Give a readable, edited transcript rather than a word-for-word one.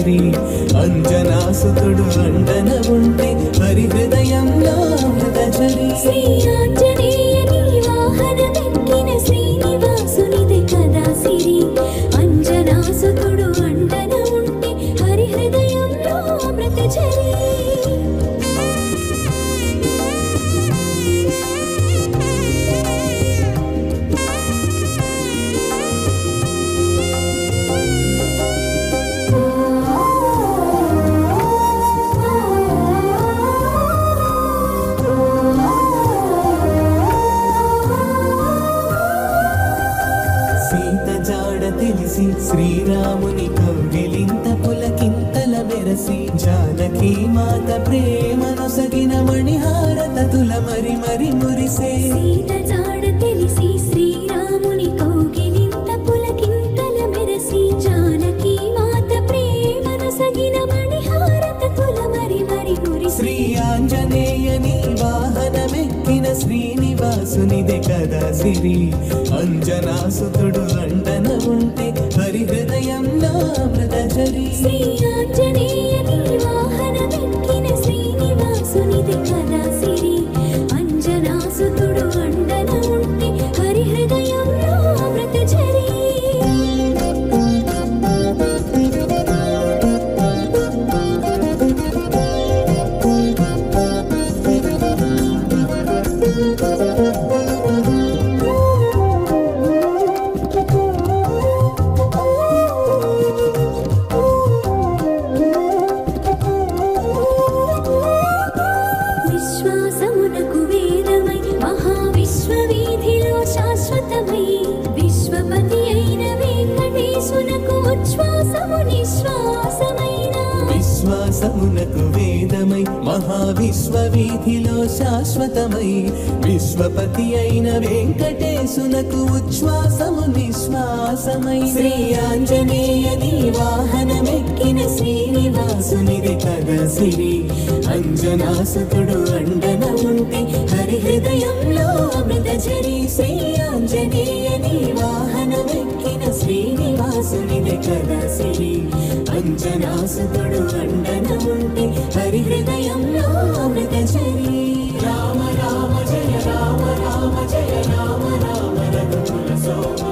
సిరి అంజనాసుతుడు అండన ఉంటే హరి హృదయంలో అమృతఝరి శ్రీ ఆంజనేయుని వాహనమెక్కిన శ్రీనివాసునిది కదా సిరి అంజనాసుతుడు అండన ఉంటే హరి హృదయంలో అమృతఝరి తెలిసి శ్రీరాముని కౌగిలింత పులకింతల మెరసి జానకి మాత ప్రేమను సగిన మణిహారతతుల మరి మరి మురిసే సీత జాడ తెలిసి శ్రీరాముని కౌగిలింత పులకింతల మెరసి జానకి మాత ప్రేమను సగిన మణిహారతతుల మరి మరి మురిసే శ్రీ ఆంజనేయని వాహనమెక్కిన శ్రీనివాసునిదే కదా సిరి అంజనాసుతుడు అండన ఉంటే హరి హృదయంలో అమృతఝరి శ్రీ ఆంజనేయుని వాహనమెక్కిన శ్రీనివాసునిదే కదా సిరి అంజనాసుతుడు అండన ఉంటే హరి హృదయంలో అమృతఝరి విశ్వాసమునకు వేదమై మహావిశ్వవీధిలో శాశ్వతమై విశ్వపతి అయిన వెంకటేశునకు ఉచ్ఛ్వాసము నిశ్వాసమైన విశ్వాసమునకు వేదమై మహావిశ్వవీధిలో శాశ్వతమై విశ్వపతి అయిన వెంకటేశునకు ఉచ్ఛ్వాసము నిశ్వాసమై శ్రీ ఆంజనేయని వాహనమెక్కిన శ్రీనివాసునిది కదా సిరి అంజనాసుతుడు అండన ఉంటే హరి హృదయంలో అమృతఝరి శ్రీ ఆంజనేయని వాహనమెక్కిన శ్రీనివాసునిది కదా సిరి అంజనాసుతుడు అండన ఉంటే హరి హృదయంలో అమృతఝరి రామ రామ జయ రామ రామ జయ రామ రామ రఘుకుల సోమ